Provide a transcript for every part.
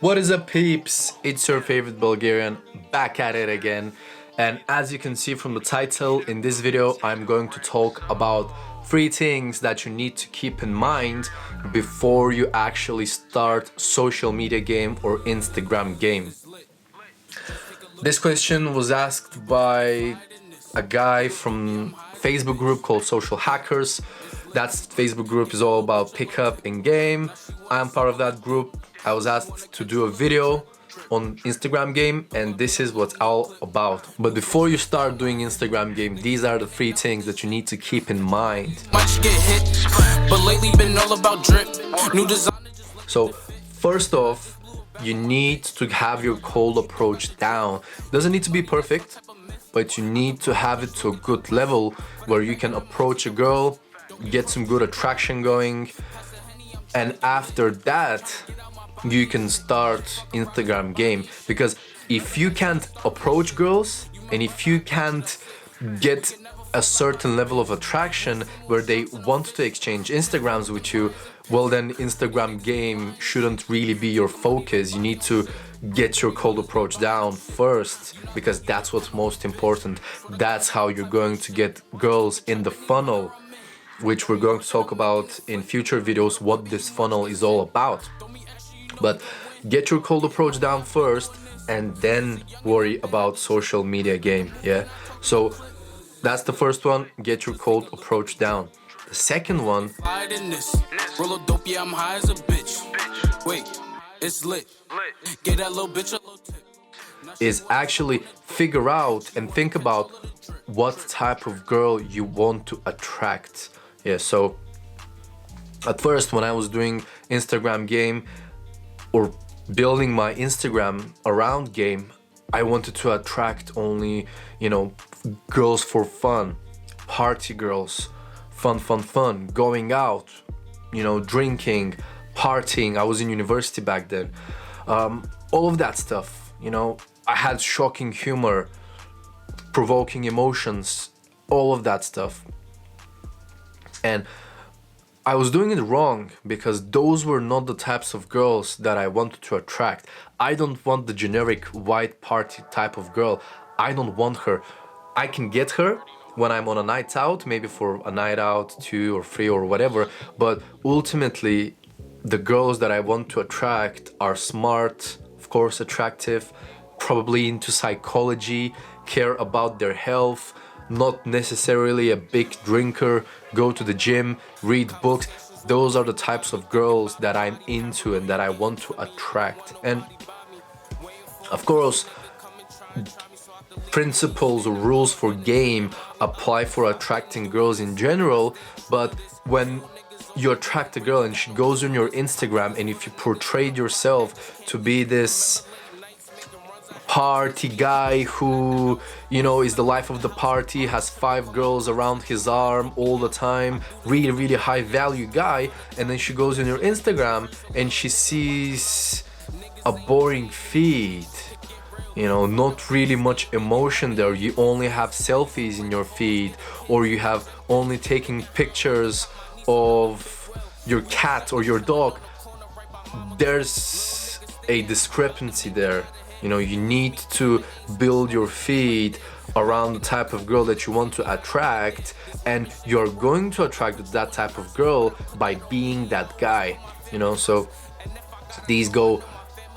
What is up, peeps? It's your favorite Bulgarian back at it again. And as you can see from the title, in this video I'm going to talk about 3 things that you need to keep in mind before you actually start social media game or Instagram game. This question was asked by a guy from Facebook group called Social Hackers. That Facebook group is all about pickup in game. I'm part of that group. I was asked to do a video on Instagram game, and this is what's all about. But before you start doing Instagram game, these are the 3 things that you need to keep in mind. So first off, you need to have your cold approach down. Doesn't need to be perfect, but you need to have it to a good level where you can approach a girl, get some good attraction going, and after that you can start Instagram game. Because if you can't approach girls and if you can't get a certain level of attraction where they want to exchange Instagrams with you, well then Instagram game shouldn't really be your focus. You need to get your cold approach down first, because that's what's most important. That's how you're going to get girls in the funnel, which we're going to talk about in future videos, what this funnel is all about. But get your cold approach down first and then worry about social media game, yeah? So that's the first one, get your cold approach down. The second one is actually figure out and think about what type of girl you want to attract. Yeah, so at first when I was doing Instagram game or building my Instagram around game, I wanted to attract only, girls for fun, party girls, fun, going out, drinking, partying. I was in university back then. All of that stuff, I had shocking humor, provoking emotions, all of that stuff. And I was doing it wrong, because those were not the types of girls that I wanted to attract. I don't want the generic white party type of girl. I don't want her. I can get her when I'm on a night out, maybe for a night out, 2 or 3 or whatever, but ultimately the girls that I want to attract are smart, of course attractive, probably into psychology, care about their health, not necessarily a big drinker, go to the gym, read books. Those are the types of girls that I'm into and that I want to attract. And of course, principles or rules for game apply for attracting girls in general, but when you attract a girl and she goes on your Instagram, and if you portrayed yourself to be this party guy who, is the life of the party, has 5 girls around his arm all the time, really high value guy, and then she goes on your Instagram and she sees a boring feed, not really much emotion there. You only have selfies in your feed, or you have only taking pictures of your cat or your dog. There's a discrepancy there. You need to build your feed around the type of girl that you want to attract, and you're going to attract that type of girl by being that guy, so these go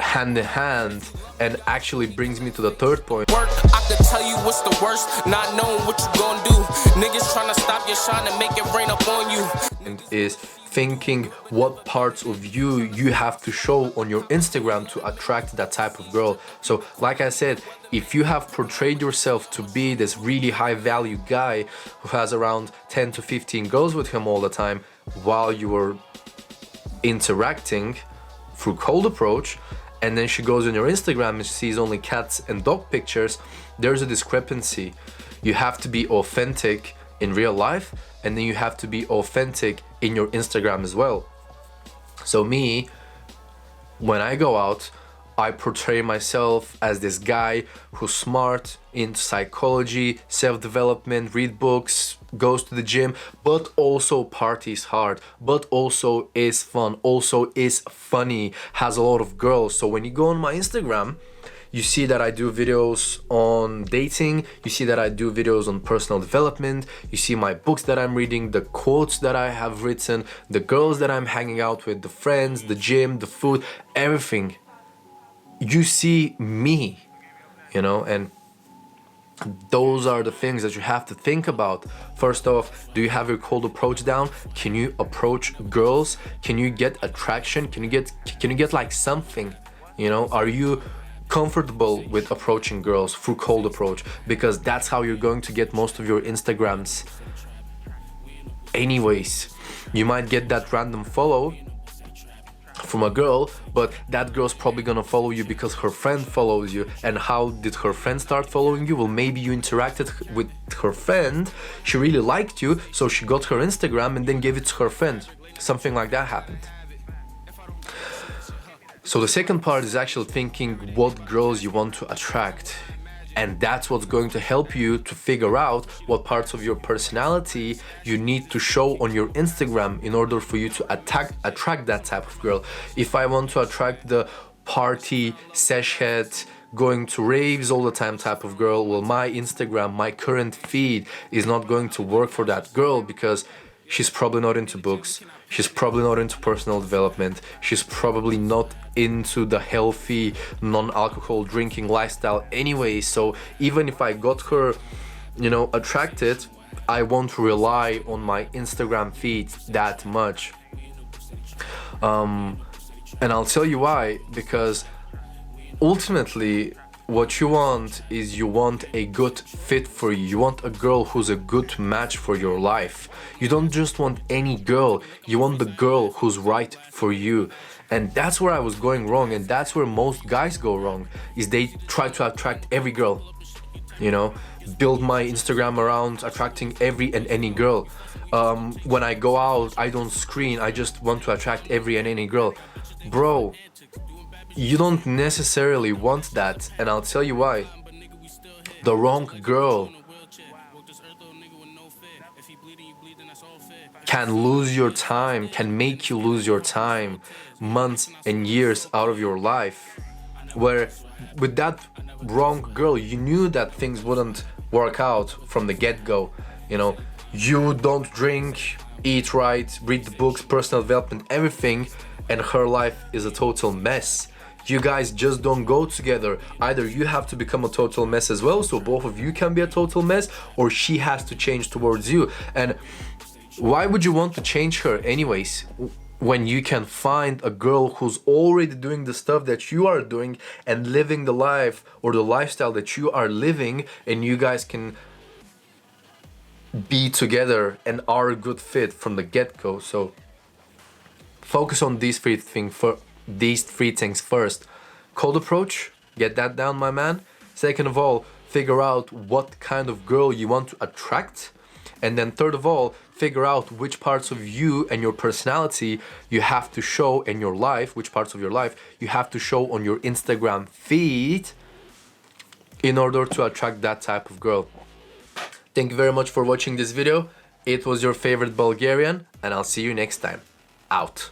hand in hand, and actually brings me to the third point. I can tell you what's the worst, not knowing what you gonna do. Niggas trying to stop your shine and make it rain up on you. And is thinking what parts of you have to show on your Instagram to attract that type of girl. So like I said, if you have portrayed yourself to be this really high value guy who has around 10 to 15 girls with him all the time while you were interacting through cold approach, and then she goes on your Instagram and sees only cats and dog pictures, there's a discrepancy. You have to be authentic in real life, and then you have to be authentic in your Instagram as well. So me, when I go out, I portray myself as this guy who's smart, into psychology, self-development, read books, goes to the gym, but also parties hard, but also is fun, also is funny, has a lot of girls. So when you go on my Instagram, you see that I do videos on dating, you see that I do videos on personal development, you see my books that I'm reading, the quotes that I have written, the girls that I'm hanging out with, the friends, the gym, the food, everything. You see me, you know, and those are the things that you have to think about. First off, do you have your cold approach down? Can you approach girls? Can you get attraction? Can you get like something? You know, are you comfortable with approaching girls through cold approach? Because that's how you're going to get most of your Instagrams. Anyways, you might get that random follow from a girl, but that girl's probably gonna follow you because her friend follows you. And how did her friend start following you? Well, maybe you interacted with her friend, she really liked you, so she got her Instagram and then gave it to her friend. Something like that happened. So the second part is actually thinking what girls you want to attract. And that's what's going to help you to figure out what parts of your personality you need to show on your Instagram in order for you to attract that type of girl. If I want to attract the party, sesh head, going to raves all the time type of girl, well, my Instagram, my current feed is not going to work for that girl because she's probably not into books. She's probably not into personal development. She's probably not into the healthy, non-alcohol drinking lifestyle anyway. So even if I got her, you know, attracted, I won't rely on my Instagram feed that much. And I'll tell you why. Because ultimately, what you want is you want a good fit for you. You want a girl who's a good match for your life. You don't just want any girl. You want the girl who's right for you. And that's where I was going wrong, and that's where most guys go wrong, is they try to attract every girl. You know, build my Instagram around attracting every and any girl. When I go out, I don't screen. I just want to attract every and any girl. Bro, you don't necessarily want that, and I'll tell you why. The wrong girl can lose your time, can make you lose your time, months and years out of your life. Where with that wrong girl, you knew that things wouldn't work out from the get-go. You know, you don't drink, eat right, read the books, personal development, everything, and her life is a total mess. You guys just don't go together. Either you have to become a total mess as well, so both of you can be a total mess, or she has to change towards you. And why would you want to change her anyways, when you can find a girl who's already doing the stuff that you are doing and living the life or the lifestyle that you are living, and you guys can be together and are a good fit from the get-go. So focus on these three things first. Cold approach, get that down, my man. Second of all, figure out what kind of girl you want to attract. And then third of all, figure out which parts of you and your personality you have to show in your life, which parts of your life you have to show on your Instagram feed in order to attract that type of girl. Thank you very much for watching this video. It was your favorite Bulgarian, and I'll see you next time. Out.